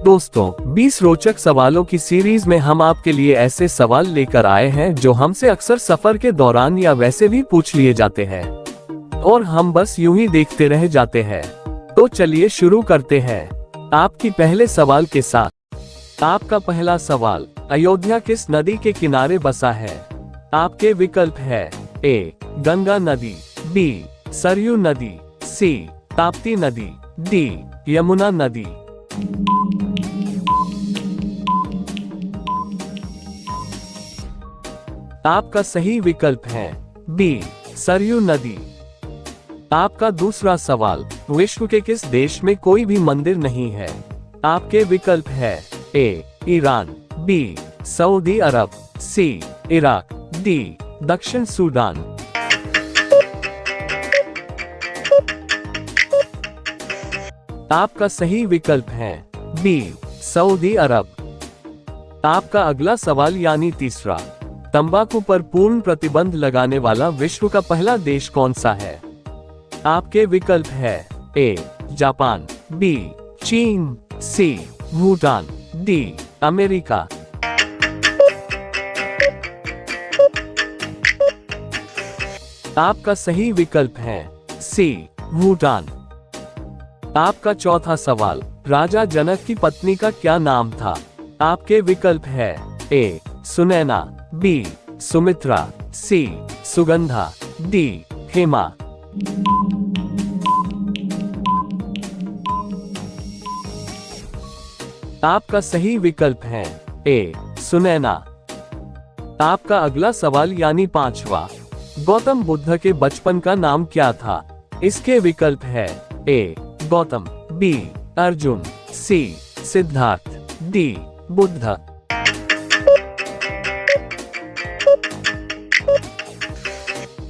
दोस्तों, 20 रोचक सवालों की सीरीज में हम आपके लिए ऐसे सवाल लेकर आए हैं जो हमसे अक्सर सफर के दौरान या वैसे भी पूछ लिए जाते हैं और हम बस यूं ही देखते रह जाते हैं। तो चलिए शुरू करते हैं आपकी पहले सवाल के साथ। आपका पहला सवाल, अयोध्या किस नदी के किनारे बसा है? आपके विकल्प है ए गंगा नदी, बी सरयू नदी, सी ताप्ती नदी, डी यमुना नदी। आपका सही विकल्प है बी सरयू नदी। आपका दूसरा सवाल, विश्व के किस देश में कोई भी मंदिर नहीं है? आपके विकल्प है ए ईरान, बी सऊदी अरब, सी इराक, डी दक्षिण सूडान। आपका सही विकल्प है बी सऊदी अरब। आपका अगला सवाल यानी तीसरा, तंबाकू पर पूर्ण प्रतिबंध लगाने वाला विश्व का पहला देश कौन सा है? आपके विकल्प है ए जापान, बी चीन, सी भूटान, डी अमेरिका। आपका सही विकल्प है सी भूटान। आपका चौथा सवाल, राजा जनक की पत्नी का क्या नाम था? आपके विकल्प है ए सुनैना, बी सुमित्रा, सी सुगंधा, डी हेमा। आपका सही विकल्प है ए सुनैना। आपका अगला सवाल यानी पांचवा, गौतम बुद्ध के बचपन का नाम क्या था? इसके विकल्प है ए गौतम, बी अर्जुन, सी सिद्धार्थ, डी बुद्ध।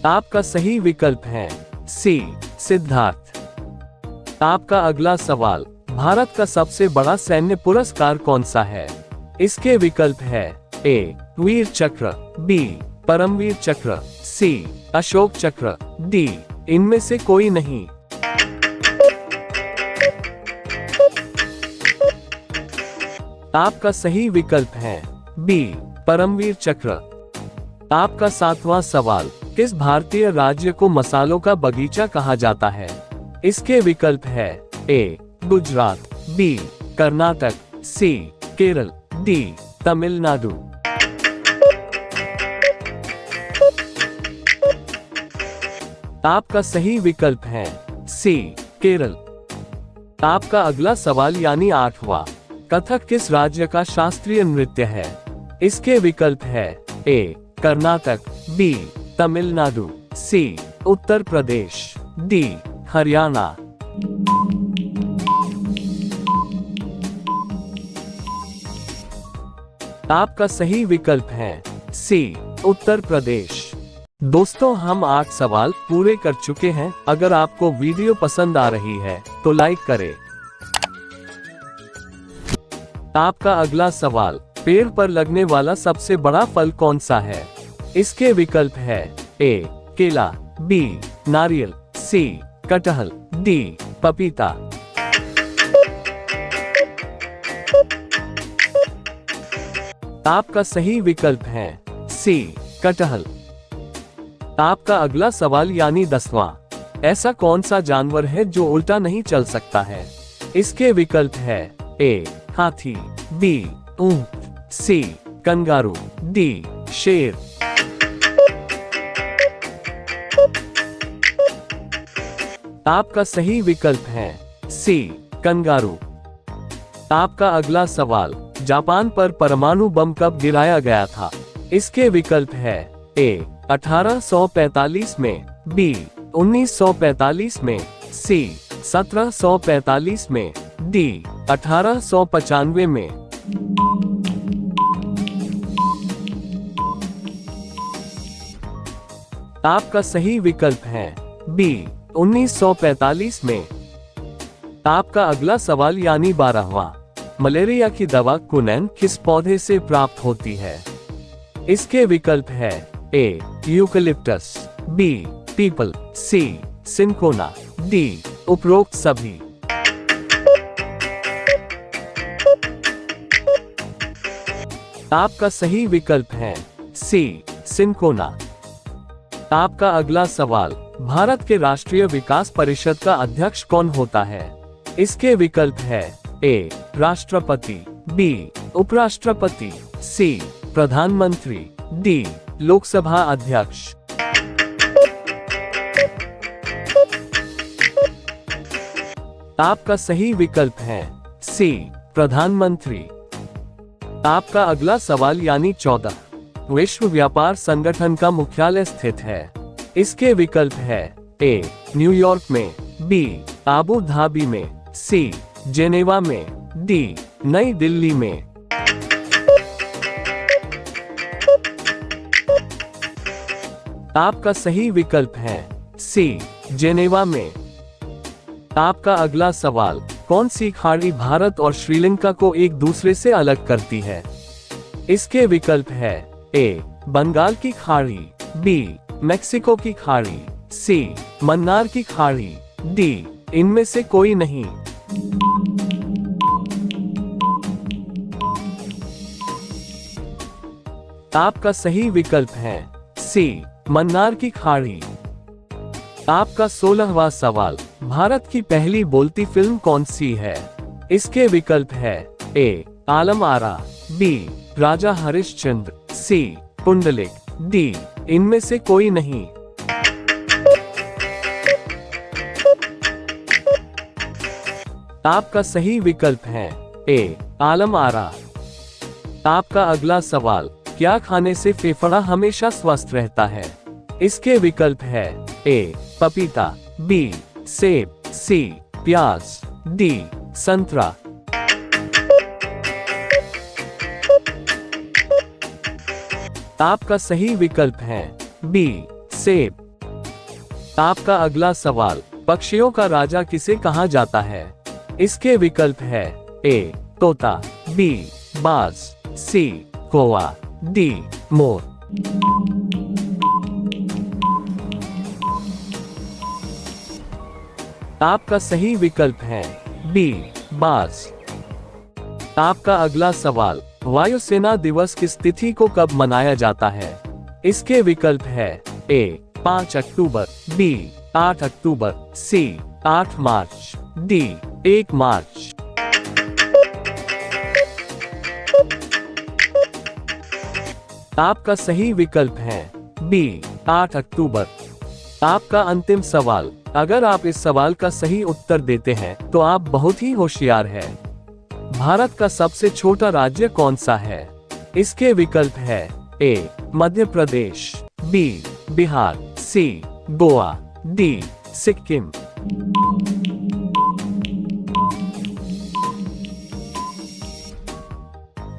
आपका सही विकल्प है सी सिद्धार्थ। आपका अगला सवाल, भारत का सबसे बड़ा सैन्य पुरस्कार कौन सा है? इसके विकल्प है ए वीर चक्र, बी परमवीर चक्र, सी अशोक चक्र, डी इनमें से कोई नहीं। आपका सही विकल्प है बी परमवीर चक्र। आपका सातवां सवाल, किस भारतीय राज्य को मसालों का बगीचा कहा जाता है? इसके विकल्प है ए गुजरात, बी कर्नाटक, सी केरल, डी तमिलनाडु। आपका सही विकल्प है सी केरल। आपका अगला सवाल यानी आठवां, कथक किस राज्य का शास्त्रीय नृत्य है? इसके विकल्प है ए कर्नाटक, बी तमिलनाडु, सी उत्तर प्रदेश, डी हरियाणा। आपका सही विकल्प है सी उत्तर प्रदेश। दोस्तों, हम 8 सवाल पूरे कर चुके हैं। अगर आपको वीडियो पसंद आ रही है तो लाइक करें। आपका अगला सवाल, पेड़ पर लगने वाला सबसे बड़ा फल कौन सा है? इसके विकल्प है ए केला, बी नारियल, सी कटहल, डी पपीता। आपका सही विकल्प है सी कटहल। आपका अगला सवाल यानी 10वां, ऐसा कौन सा जानवर है जो उल्टा नहीं चल सकता है? इसके विकल्प है ए हाथी, बी ऊंट, सी कंगारू, डी शेर। आपका सही विकल्प है सी कंगारू। आपका अगला सवाल, जापान पर परमाणु बम कब गिराया गया था? इसके विकल्प है ए 1845 में, बी 1945 में, सी 1745 में, डी 1895 में। आपका सही विकल्प है बी 1945 में। आपका अगला सवाल यानी 12वां, मलेरिया की दवा क्विनैन किस पौधे से प्राप्त होती है? इसके विकल्प है ए यूकलिप्टस, बी पीपल, सी सिंकोना, डी उपरोक्त सभी। आपका सही विकल्प है सी, सिनकोना। आपका अगला सवाल, भारत के राष्ट्रीय विकास परिषद का अध्यक्ष कौन होता है? इसके विकल्प है ए, राष्ट्रपति, बी, उपराष्ट्रपति, सी, प्रधानमंत्री, डी, लोकसभा अध्यक्ष। आपका सही विकल्प है सी, प्रधानमंत्री। आपका अगला सवाल यानी 14, विश्व व्यापार संगठन का मुख्यालय स्थित है? इसके विकल्प है ए, न्यूयॉर्क में, बी, आबू धाबी में, सी, जेनेवा में, डी, नई दिल्ली में। आपका सही विकल्प है सी, जेनेवा में। आपका अगला सवाल, कौन सी खाड़ी भारत और श्रीलंका को एक दूसरे से अलग करती है? इसके विकल्प है ए, बंगाल की खाड़ी, बी, मेक्सिको की खाड़ी, सी, मन्नार की खाड़ी, डी, इनमें से कोई नहीं। आपका सही विकल्प है सी, मन्नार की खाड़ी। आपका 16वां सवाल, भारत की पहली बोलती फिल्म कौन सी है? इसके विकल्प है ए, आलम आरा, बी, राजा हरिश्चंद्र, सी, पुंडलिक, डी, इनमें से कोई नहीं। आपका सही विकल्प है ए, आलम आरा। आपका अगला सवाल, क्या खाने से फेफड़ा हमेशा स्वस्थ रहता है? इसके विकल्प है ए, पपीता, बी, सेब, सी, प्याज, डी, संतरा। आपका सही विकल्प है बी, सेब। आपका अगला सवाल, पक्षियों का राजा किसे कहा जाता है? इसके विकल्प है ए, तोता, बी, बाज, सी, कौवा, डी, मोर। आपका सही विकल्प है बी, बाज। आपका अगला सवाल, वायुसेना दिवस किस तिथि को कब मनाया जाता है? इसके विकल्प है ए, 5 अक्टूबर, बी, 8 अक्टूबर, सी, 8 मार्च, डी, 1 मार्च। आपका सही विकल्प है बी, 8 अक्टूबर। आपका अंतिम सवाल, अगर आप इस सवाल का सही उत्तर देते हैं तो आप बहुत ही होशियार हैं। भारत का सबसे छोटा राज्य कौन सा है? इसके विकल्प है ए, मध्य प्रदेश, बी, बिहार, सी, गोवा, डी, सिक्किम।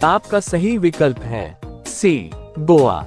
आपका सही विकल्प है सी, गोवा।